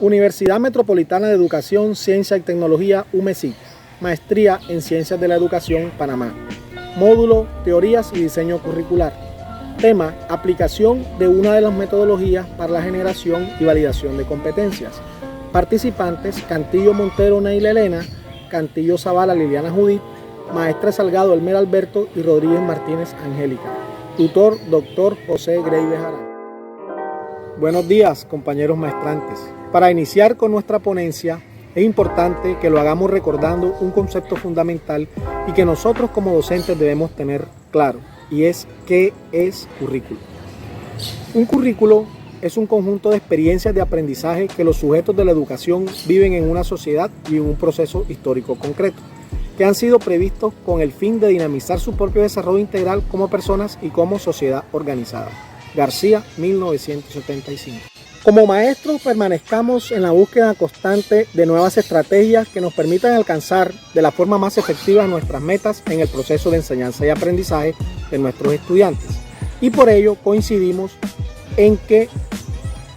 Universidad Metropolitana de Educación, Ciencia y Tecnología, UMESIC. Maestría en Ciencias de la Educación, Panamá. Módulo, Teorías y Diseño Curricular. Tema, aplicación de una de las metodologías para la generación y validación de competencias. Participantes, Cantillo Montero Neila Elena, Cantillo Zavala Liliana Judith, Maestra Salgado Elmer Alberto y Rodríguez Martínez Angélica. Tutor, Dr. José Grey Bejarano. Buenos días, compañeros maestrantes. Para iniciar con nuestra ponencia, es importante que lo hagamos recordando un concepto fundamental y que nosotros como docentes debemos tener claro, y es ¿qué es currículo? Un currículo es un conjunto de experiencias de aprendizaje que los sujetos de la educación viven en una sociedad y en un proceso histórico concreto, que han sido previstos con el fin de dinamizar su propio desarrollo integral como personas y como sociedad organizada. García, 1975. Como maestros, permanezcamos en la búsqueda constante de nuevas estrategias que nos permitan alcanzar de la forma más efectiva nuestras metas en el proceso de enseñanza y aprendizaje de nuestros estudiantes. Y por ello coincidimos en que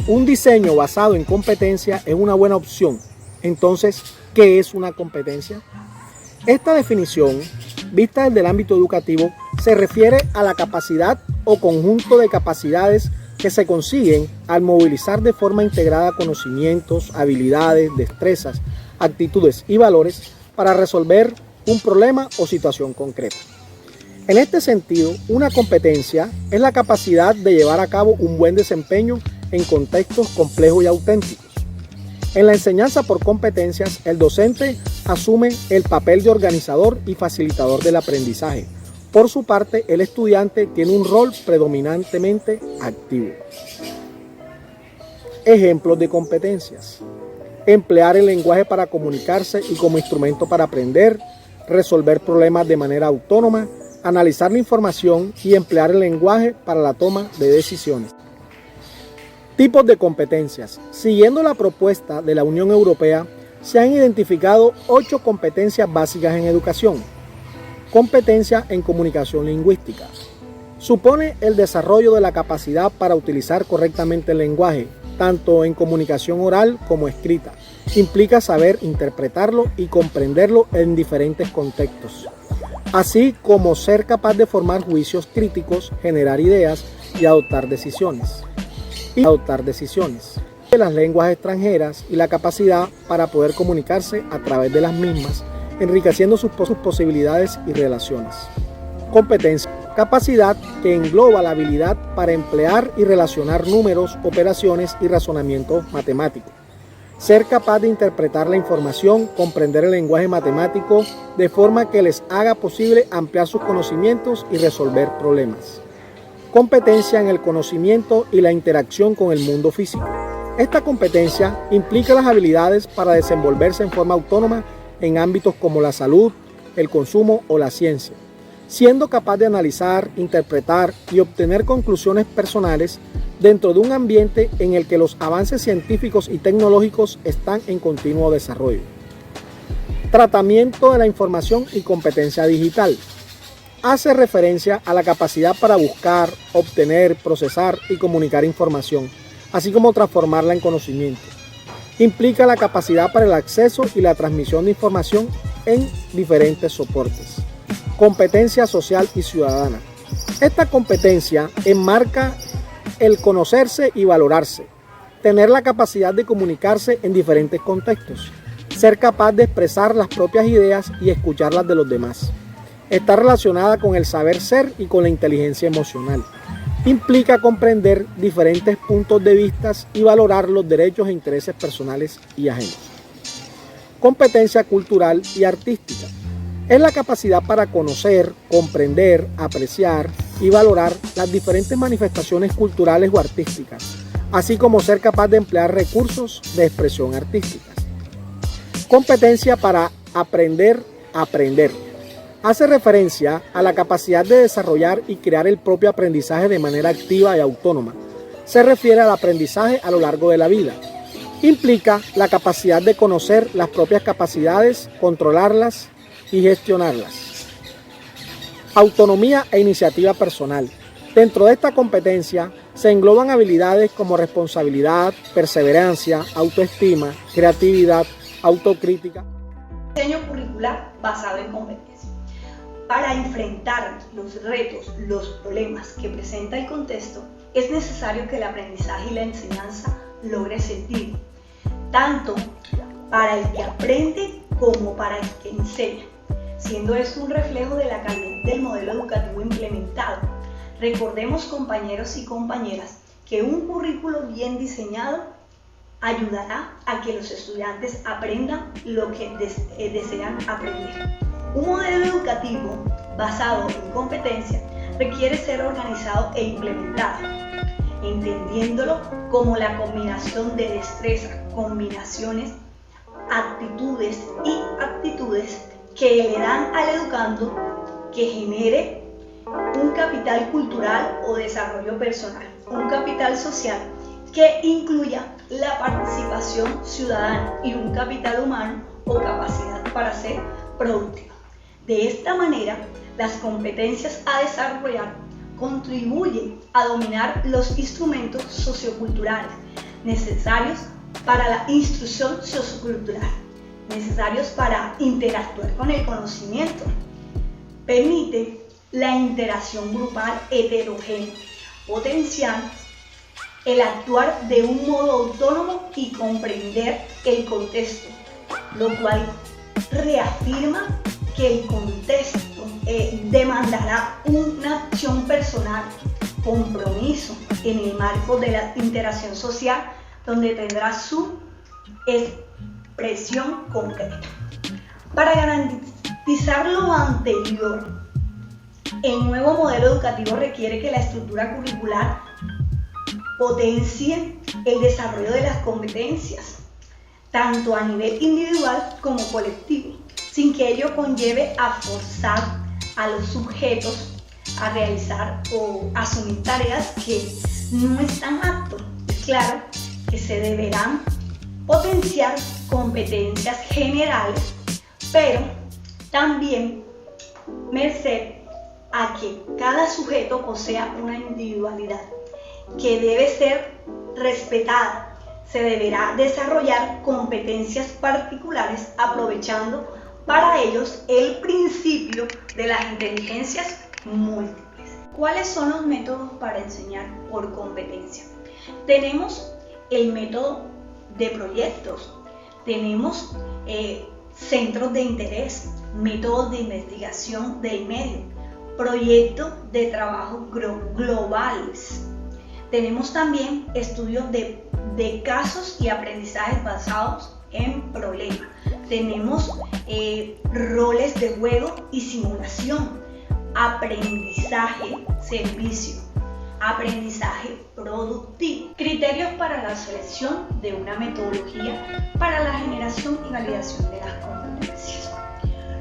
un diseño basado en competencia es una buena opción. Entonces, ¿qué es una competencia? Esta definición, vista desde el ámbito educativo, se refiere a la capacidad o conjunto de capacidades que se consiguen al movilizar de forma integrada conocimientos, habilidades, destrezas, actitudes y valores para resolver un problema o situación concreta. En este sentido, una competencia es la capacidad de llevar a cabo un buen desempeño en contextos complejos y auténticos. En la enseñanza por competencias, el docente asume el papel de organizador y facilitador del aprendizaje. Por su parte, el estudiante tiene un rol predominantemente activo. Ejemplos de competencias: emplear el lenguaje para comunicarse y como instrumento para aprender, resolver problemas de manera autónoma, analizar la información y emplear el lenguaje para la toma de decisiones. Tipos de competencias. Siguiendo la propuesta de la Unión Europea, se han identificado 8 competencias básicas en educación. Competencia en comunicación lingüística. Supone el desarrollo de la capacidad para utilizar correctamente el lenguaje, tanto en comunicación oral como escrita. Implica saber interpretarlo y comprenderlo en diferentes contextos, así como ser capaz de formar juicios críticos, generar ideas y adoptar decisiones. De las lenguas extranjeras y la capacidad para poder comunicarse a través de las mismas, enriqueciendo sus posibilidades y relaciones. Competencia. Capacidad que engloba la habilidad para emplear y relacionar números, operaciones y razonamiento matemático. Ser capaz de interpretar la información, comprender el lenguaje matemático de forma que les haga posible ampliar sus conocimientos y resolver problemas. Competencia en el conocimiento y la interacción con el mundo físico. Esta competencia implica las habilidades para desenvolverse en forma autónoma en ámbitos como la salud, el consumo o la ciencia, siendo capaz de analizar, interpretar y obtener conclusiones personales dentro de un ambiente en el que los avances científicos y tecnológicos están en continuo desarrollo. Tratamiento de la información y competencia digital. Hace referencia a la capacidad para buscar, obtener, procesar y comunicar información, así como transformarla en conocimiento. Implica la capacidad para el acceso y la transmisión de información en diferentes soportes. Competencia social y ciudadana. Esta competencia enmarca el conocerse y valorarse, tener la capacidad de comunicarse en diferentes contextos, ser capaz de expresar las propias ideas y escuchar las de los demás. Está relacionada con el saber ser y con la inteligencia emocional. Implica comprender diferentes puntos de vista y valorar los derechos e intereses personales y ajenos. Competencia cultural y artística. Es la capacidad para conocer, comprender, apreciar y valorar las diferentes manifestaciones culturales o artísticas, así como ser capaz de emplear recursos de expresión artística. Competencia para aprender a aprender. Hace referencia a la capacidad de desarrollar y crear el propio aprendizaje de manera activa y autónoma. Se refiere al aprendizaje a lo largo de la vida. Implica la capacidad de conocer las propias capacidades, controlarlas y gestionarlas. Autonomía e iniciativa personal. Dentro de esta competencia Se engloban habilidades como responsabilidad, perseverancia, autoestima, creatividad, autocrítica. Diseño curricular basado en competencias. Para enfrentar los retos, los problemas que presenta el contexto, es necesario que el aprendizaje y la enseñanza logre sentido, tanto para el que aprende como para el que enseña, siendo esto un reflejo de la calidad del modelo educativo implementado. Recordemos, compañeros y compañeras, que un currículo bien diseñado ayudará a que los estudiantes aprendan lo que desean aprender. Un modelo educativo basado en competencia requiere ser organizado e implementado, entendiéndolo como la combinación de destrezas, combinaciones, actitudes y aptitudes que le dan al educando que genere un capital cultural o desarrollo personal, un capital social que incluya la participación ciudadana y un capital humano o capacidad para ser productivo. De esta manera, las competencias a desarrollar contribuyen a dominar los instrumentos socioculturales necesarios para la instrucción sociocultural, necesarios para interactuar con el conocimiento. Permite la interacción grupal heterogénea, potenciar el actuar de un modo autónomo y comprender el contexto, lo cual reafirma que el contexto demandará una acción personal, compromiso en el marco de la interacción social, donde tendrá su expresión concreta. Para garantizar lo anterior, el nuevo modelo educativo requiere que la estructura curricular potencie el desarrollo de las competencias, tanto a nivel individual como colectivo, sin que ello conlleve a forzar a los sujetos a realizar o asumir tareas que no están aptos. Es claro que se deberán potenciar competencias generales, pero también merced a que cada sujeto posea una individualidad que debe ser respetada. Se deberá desarrollar competencias particulares aprovechando para ellos el principio de las inteligencias múltiples. ¿Cuáles son los métodos para enseñar por competencia? Tenemos el método de proyectos, tenemos centros de interés, métodos de investigación del medio, proyectos de trabajo globales. Tenemos también estudios de casos y aprendizajes basados en problemas. Tenemos roles de juego y simulación, aprendizaje, servicio, aprendizaje productivo. Criterios para la selección de una metodología para la generación y validación de las competencias.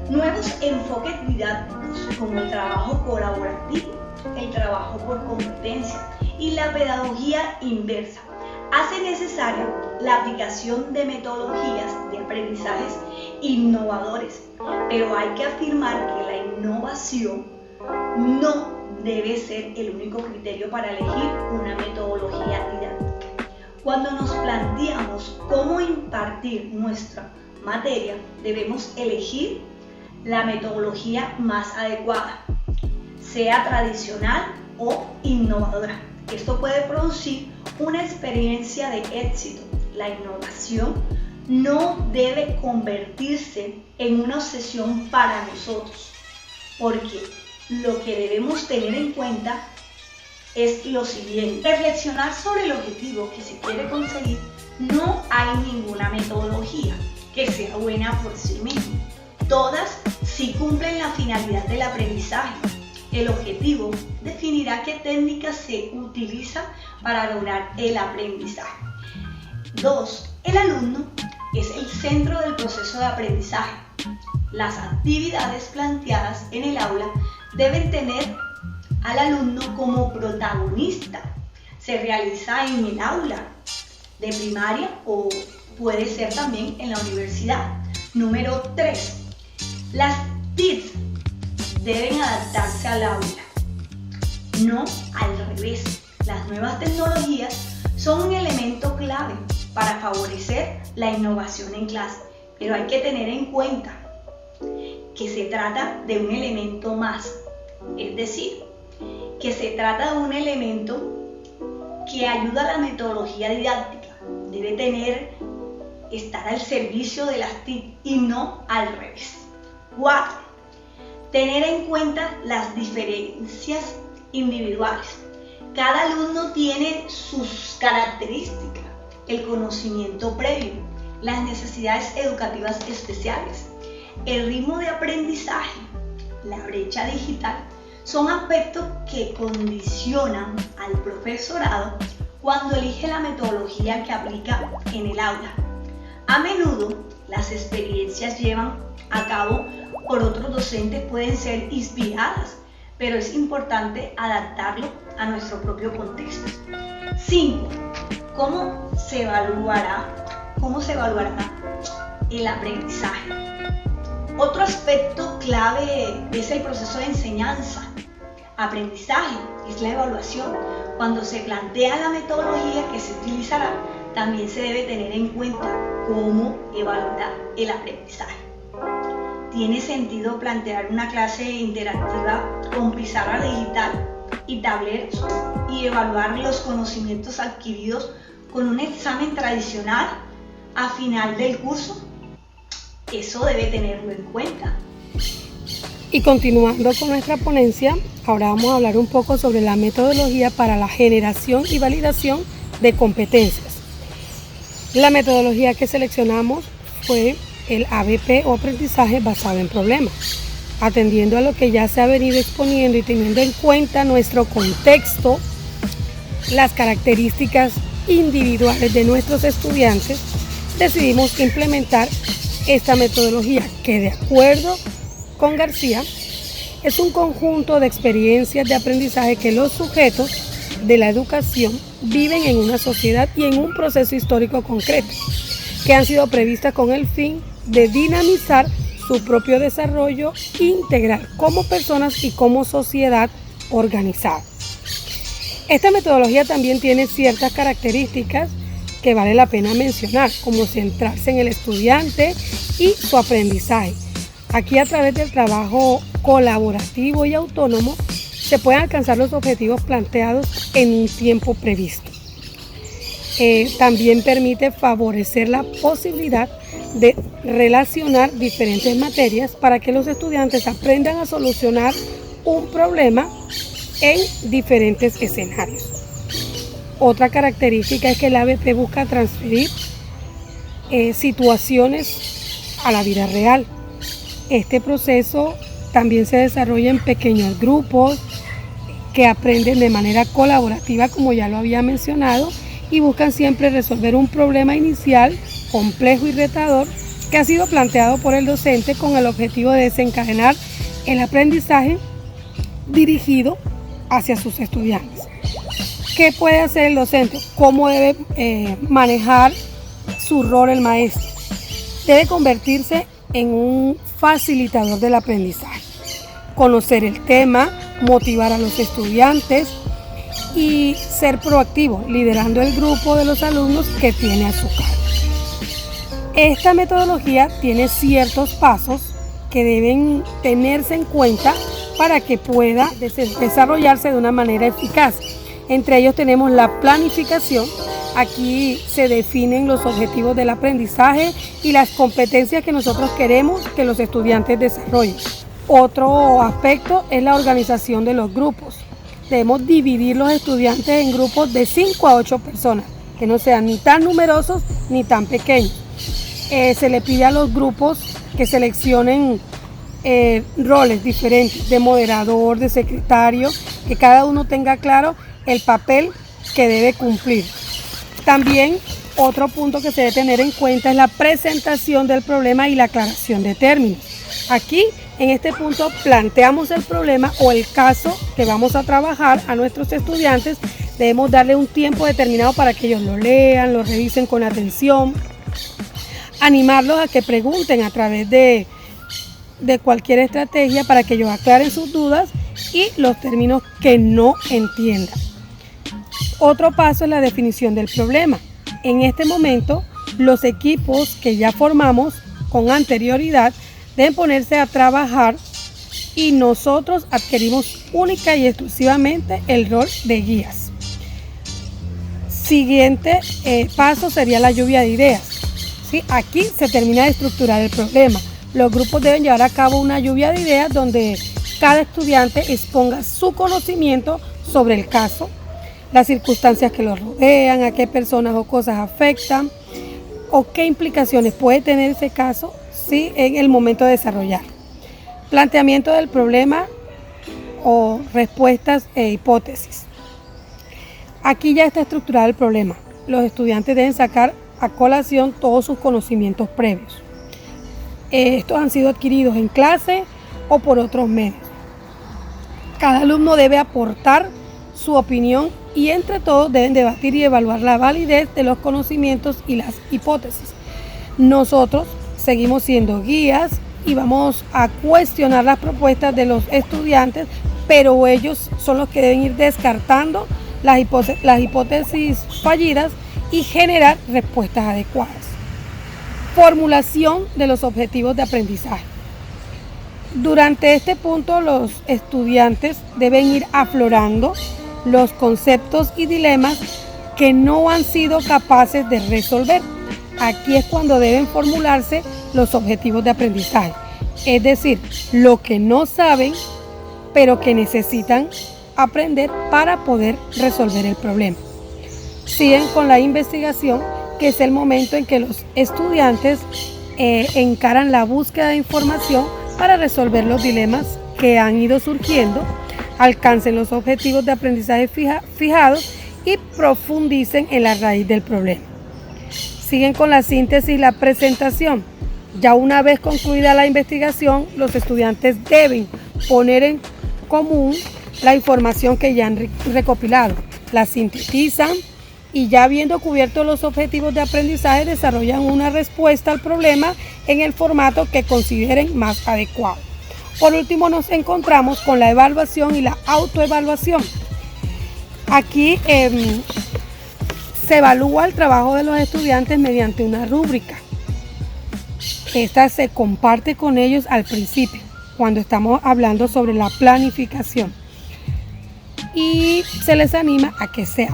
Nuevos enfoques didácticos como el trabajo colaborativo, el trabajo por competencia y la pedagogía inversa hace necesaria la aplicación de metodologías de aprendizajes innovadores, pero hay que afirmar que la innovación no debe ser el único criterio para elegir una metodología didáctica. Cuando nos planteamos cómo impartir nuestra materia, debemos elegir la metodología más adecuada, sea tradicional o innovadora. Esto puede producir una experiencia de éxito. La innovación no debe convertirse en una obsesión para nosotros, porque lo que debemos tener en cuenta es lo siguiente: reflexionar sobre el objetivo que se quiere conseguir. No hay ninguna metodología que sea buena por sí misma. Todas sí cumplen la finalidad del aprendizaje. El objetivo definirá qué técnicas se utilizan para lograr el aprendizaje. 2. El alumno es el centro del proceso de aprendizaje. Las actividades planteadas en el aula deben tener al alumno como protagonista. Se realiza en el aula de primaria o puede ser también en la universidad. Número 3. Las TIC deben adaptarse al aula, no al revés. Las nuevas tecnologías son un elemento clave para favorecer la innovación en clase, pero hay que tener en cuenta que se trata de un elemento más, es decir, que se trata de un elemento que ayuda a la metodología didáctica, debe estar al servicio de las TIC y no al revés. 4. Tener en cuenta las diferencias individuales. Cada alumno tiene sus características, el conocimiento previo, las necesidades educativas especiales, el ritmo de aprendizaje, la brecha digital, son aspectos que condicionan al profesorado cuando elige la metodología que aplica en el aula. A menudo, las experiencias llevan a cabo por otros docentes pueden ser inspiradas, pero es importante adaptarlo a nuestro propio contexto. 5. ¿Cómo se evaluará el aprendizaje? Otro aspecto clave es el proceso de enseñanza. Aprendizaje es la evaluación. Cuando se plantea la metodología que se utilizará, también se debe tener en cuenta cómo evaluar el aprendizaje. ¿Tiene sentido plantear una clase interactiva con pizarra digital y tableros y evaluar los conocimientos adquiridos con un examen tradicional a final del curso? Eso debe tenerlo en cuenta. Y continuando con nuestra ponencia, ahora vamos a hablar un poco sobre la metodología para la generación y validación de competencias. La metodología que seleccionamos fue el ABP o aprendizaje basado en problemas. Atendiendo a lo que ya se ha venido exponiendo y teniendo en cuenta nuestro contexto, las características individuales de nuestros estudiantes, decidimos implementar esta metodología que, de acuerdo con García, es un conjunto de experiencias de aprendizaje que los sujetos de la educación viven en una sociedad y en un proceso histórico concreto, que han sido previstas con el fin de dinamizar su propio desarrollo integral como personas y como sociedad organizada. Esta metodología también tiene ciertas características que vale la pena mencionar, como centrarse en el estudiante y su aprendizaje. Aquí, a través del trabajo colaborativo y autónomo, se pueden alcanzar los objetivos planteados en un tiempo previsto. También permite favorecer la posibilidad de relacionar diferentes materias para que los estudiantes aprendan a solucionar un problema en diferentes escenarios. Otra característica es que el ABP busca transferir situaciones a la vida real. Este proceso también se desarrolla en pequeños grupos que aprenden de manera colaborativa, como ya lo había mencionado, y buscan siempre resolver un problema inicial complejo y retador que ha sido planteado por el docente con el objetivo de desencadenar el aprendizaje dirigido hacia sus estudiantes. ¿Qué puede hacer el docente? ¿Cómo debe manejar su rol el maestro? Debe convertirse en un facilitador del aprendizaje, conocer el tema, motivar a los estudiantes y ser proactivo, liderando el grupo de los alumnos que tiene a su cargo. Esta metodología tiene ciertos pasos que deben tenerse en cuenta para que pueda desarrollarse de una manera eficaz. Entre ellos tenemos la planificación. Aquí se definen los objetivos del aprendizaje y las competencias que nosotros queremos que los estudiantes desarrollen. Otro aspecto es la organización de los grupos. Debemos dividir los estudiantes en grupos de 5 a 8 personas, que no sean ni tan numerosos ni tan pequeños. Se le pide a los grupos que seleccionen roles diferentes de moderador, de secretario, que cada uno tenga claro el papel que debe cumplir. También otro punto que se debe tener en cuenta es la presentación del problema y la aclaración de términos. Aquí, en este punto, planteamos el problema o el caso que vamos a trabajar a nuestros estudiantes. Debemos darle un tiempo determinado para que ellos lo lean, lo revisen con atención, animarlos a que pregunten a través de cualquier estrategia para que ellos aclaren sus dudas y los términos que no entiendan. Otro paso es la definición del problema. En este momento, los equipos que ya formamos con anterioridad deben ponerse a trabajar y nosotros adquirimos única y exclusivamente el rol de guías. Siguiente paso sería la lluvia de ideas. ¿Sí? Aquí se termina de estructurar el problema. Los grupos deben llevar a cabo una lluvia de ideas donde cada estudiante exponga su conocimiento sobre el caso, las circunstancias que lo rodean, a qué personas o cosas afectan o qué implicaciones puede tener ese caso, ¿sí?, en el momento de desarrollar. Planteamiento del problema o respuestas e hipótesis. Aquí ya está estructurado el problema. Los estudiantes deben sacar a colación todos sus conocimientos previos. Estos han sido adquiridos en clase o por otros medios. Cada alumno debe aportar su opinión y entre todos deben debatir y evaluar la validez de los conocimientos y las hipótesis. Nosotros seguimos siendo guías y vamos a cuestionar las propuestas de los estudiantes, pero ellos son los que deben ir descartando las hipótesis fallidas y generar respuestas adecuadas. Formulación de los objetivos de aprendizaje. Durante este punto, los estudiantes deben ir aflorando los conceptos y dilemas que no han sido capaces de resolver. Aquí es cuando deben formularse los objetivos de aprendizaje, es decir, lo que no saben, pero que necesitan aprender para poder resolver el problema. Siguen con la investigación, que es el momento en que los estudiantes encaran la búsqueda de información para resolver los dilemas que han ido surgiendo, alcancen los objetivos de aprendizaje fijados y profundicen en la raíz del problema. Siguen con la síntesis y la presentación. Ya una vez concluida la investigación, los estudiantes deben poner en común la información que ya han recopilado, la sintetizan y ya habiendo cubierto los objetivos de aprendizaje desarrollan una respuesta al problema en el formato que consideren más adecuado. Por último, nos encontramos con la evaluación y la autoevaluación. Aquí se evalúa el trabajo de los estudiantes mediante una rúbrica. Esta se comparte con ellos al principio, cuando estamos hablando sobre la planificación. Y se les anima a que se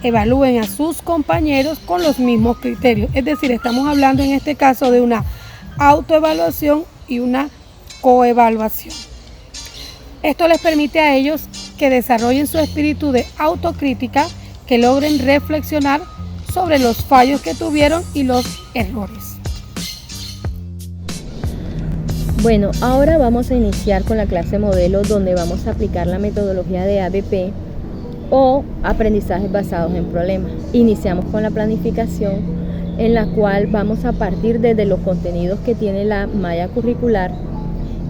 evalúen a sus compañeros con los mismos criterios. Es decir, estamos hablando en este caso de una autoevaluación y una coevaluación. Esto les permite a ellos que desarrollen su espíritu de autocrítica, que logren reflexionar sobre los fallos que tuvieron y los errores. Bueno, ahora vamos a iniciar con la clase modelo, donde vamos a aplicar la metodología de ABP o aprendizajes basados en problemas. Iniciamos con la planificación, en la cual vamos a partir desde los contenidos que tiene la malla curricular,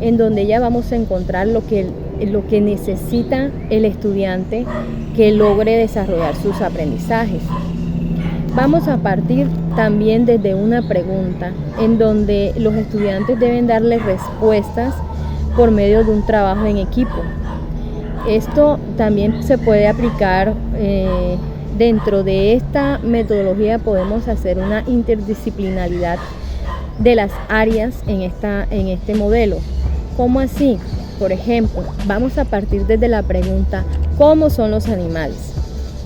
en donde ya vamos a encontrar lo que necesita el estudiante que logre desarrollar sus aprendizajes. Vamos a partir también desde una pregunta, en donde los estudiantes deben darle respuestas por medio de un trabajo en equipo. Esto también se puede aplicar dentro de esta metodología. Podemos hacer una interdisciplinaridad de las áreas en este modelo. ¿Cómo así? Por ejemplo, vamos a partir desde la pregunta, ¿cómo son los animales?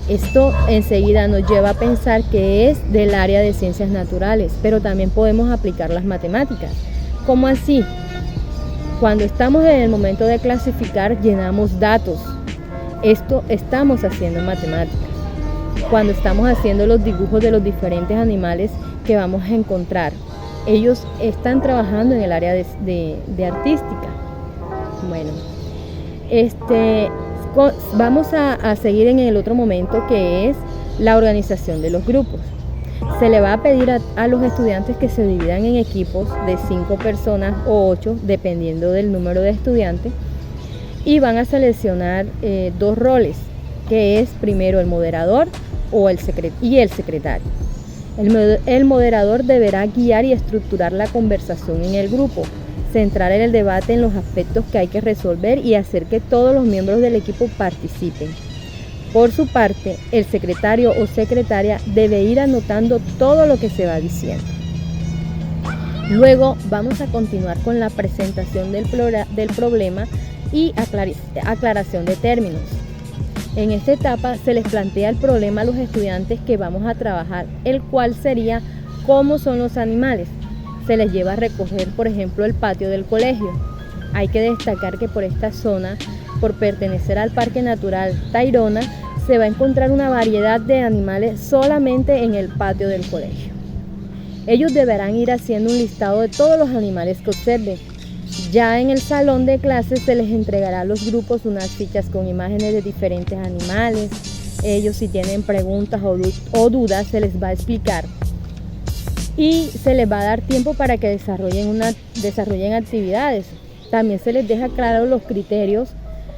Esto enseguida nos lleva a pensar que es del área de ciencias naturales, pero también podemos aplicar las matemáticas. ¿Cómo así? Cuando estamos en el momento de clasificar, llenamos datos. Esto estamos haciendo en matemáticas. Cuando estamos haciendo los dibujos de los diferentes animales que vamos a encontrar, ellos están trabajando en el área de artística. Bueno, vamos a seguir en el otro momento, que es la organización de los grupos. Se le va a pedir a los estudiantes que se dividan en equipos de 5 personas o 8, dependiendo del número de estudiantes, y van a seleccionar 2 roles, que es primero el moderador y el secretario. El moderador deberá guiar y estructurar la conversación en el grupo, centrar el debate en los aspectos que hay que resolver y hacer que todos los miembros del equipo participen. Por su parte, el secretario o secretaria debe ir anotando todo lo que se va diciendo. Luego vamos a continuar con la presentación del problema y aclaración de términos. En esta etapa se les plantea el problema a los estudiantes que vamos a trabajar, el cual sería cómo son los animales. Se les lleva a recoger, por ejemplo, el patio del colegio. Hay que destacar que por esta zona, por pertenecer al Parque Natural Tayrona, se va a encontrar una variedad de animales solamente en el patio del colegio. Ellos deberán ir haciendo un listado de todos los animales que observen. Ya en el salón de clases se les entregará a los grupos unas fichas con imágenes de diferentes animales. Ellos, si tienen preguntas o dudas, se les va a explicar. Y se les va a dar tiempo para que desarrollen actividades. También se les deja claros los criterios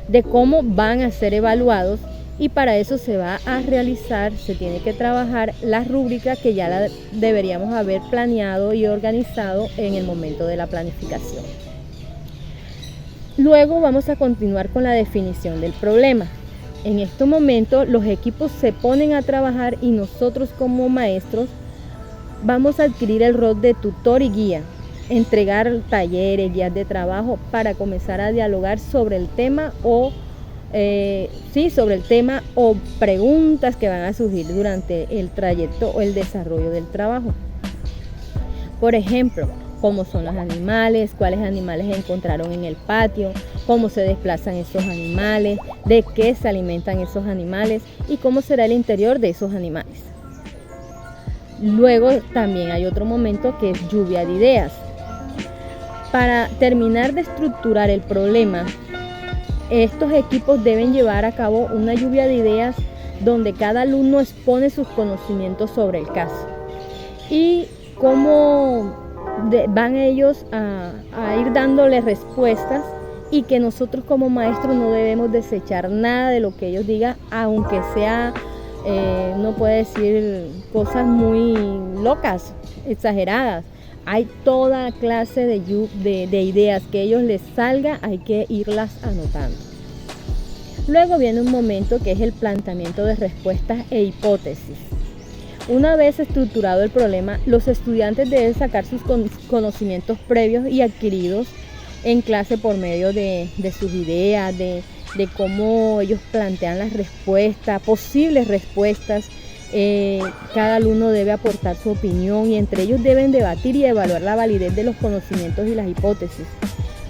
de cómo van a ser evaluados, y para eso se tiene que trabajar las rúbricas que ya deberíamos haber planeado y organizado en el momento de la planificación. Luego vamos a continuar con la definición del problema. En estos momentos los equipos se ponen a trabajar y nosotros como maestros vamos a adquirir el rol de tutor y guía, entregar talleres, guías de trabajo para comenzar a dialogar sobre el tema o preguntas que van a surgir durante el trayecto o el desarrollo del trabajo. Por ejemplo, cómo son los animales, cuáles animales encontraron en el patio, cómo se desplazan esos animales, de qué se alimentan esos animales y cómo será el interior de esos animales. Luego también hay otro momento que es lluvia de ideas. Para terminar de estructurar el problema, estos equipos deben llevar a cabo una lluvia de ideas donde cada alumno expone sus conocimientos sobre el caso y cómo van ellos a ir dándole respuestas, y que nosotros como maestros no debemos desechar nada de lo que ellos digan, aunque sea, no puede decir cosas muy locas, exageradas. Hay toda clase de ideas que a ellos les salga, hay que irlas anotando. Luego viene un momento que es el planteamiento de respuestas e hipótesis. Una vez estructurado el problema, los estudiantes deben sacar sus conocimientos previos y adquiridos en clase por medio de sus ideas, de cómo ellos plantean las respuestas, posibles respuestas. Cada alumno debe aportar su opinión y entre ellos deben debatir y evaluar la validez de los conocimientos y las hipótesis.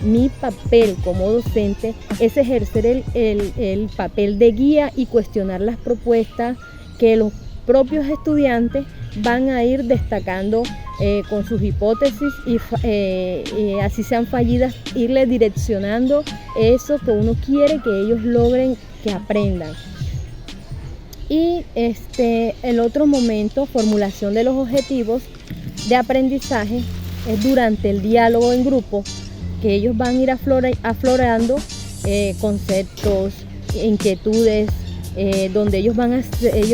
Mi papel como docente es ejercer el papel de guía y cuestionar las propuestas que los propios estudiantes van a ir destacando con sus hipótesis y así sean fallidas, irles direccionando eso que uno quiere que ellos logren, que aprendan. Y el otro momento, formulación de los objetivos de aprendizaje, es durante el diálogo en grupo, que ellos van a ir aflorando conceptos, inquietudes, donde ellos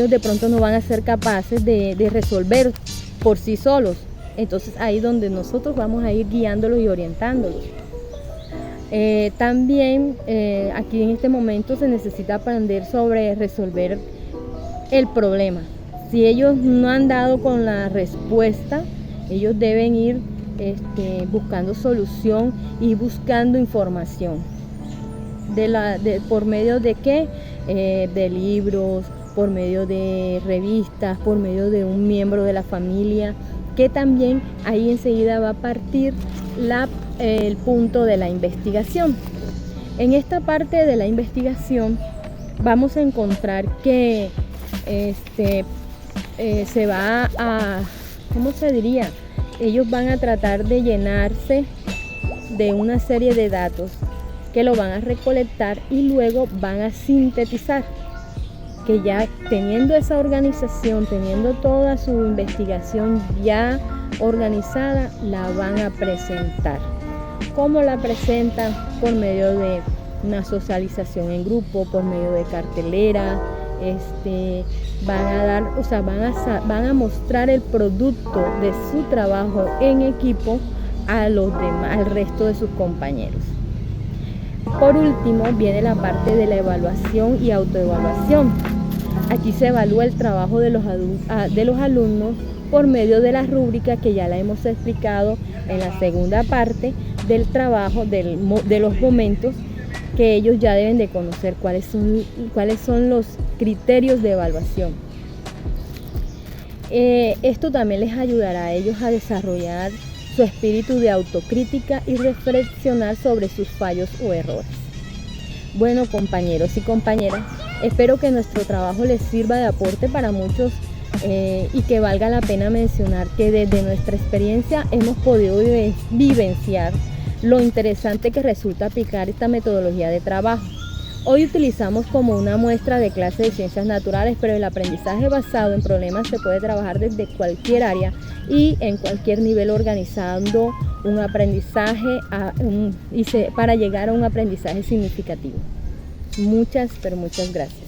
de pronto no van a ser capaces de resolver por sí solos. Entonces ahí donde nosotros vamos a ir guiándolos y orientándolos. También aquí en este momento se necesita aprender sobre resolver el problema. Si ellos no han dado con la respuesta, ellos deben ir buscando solución y buscando información. ¿Por medio de qué? De libros, por medio de revistas, por medio de un miembro de la familia, que también ahí enseguida va a partir el punto de la investigación. En esta parte de la investigación vamos a encontrar que se va a, ¿cómo se diría? Ellos van a tratar de llenarse de una serie de datos que lo van a recolectar y luego van a sintetizar, que ya teniendo esa organización, teniendo toda su investigación ya organizada, la van a presentar. ¿Cómo la presentan? Por medio de una socialización en grupo, por medio de cartelera. Van a mostrar el producto de su trabajo en equipo a los demás, al resto de sus compañeros. Por último viene la parte de la evaluación y autoevaluación. Aquí se evalúa el trabajo de los alumnos por medio de la rúbrica que ya la hemos explicado en la segunda parte del trabajo, de los momentos que ellos ya deben de conocer cuáles son los criterios de evaluación. Esto también les ayudará a ellos a desarrollar su espíritu de autocrítica y reflexionar sobre sus fallos o errores. Bueno, compañeros y compañeras, espero que nuestro trabajo les sirva de aporte para muchos y que valga la pena mencionar que desde nuestra experiencia hemos podido vivenciar lo interesante que resulta aplicar esta metodología de trabajo. Hoy utilizamos como una muestra de clase de ciencias naturales, pero el aprendizaje basado en problemas se puede trabajar desde cualquier área y en cualquier nivel, organizando un aprendizaje para llegar a un aprendizaje significativo. Muchas, pero muchas gracias.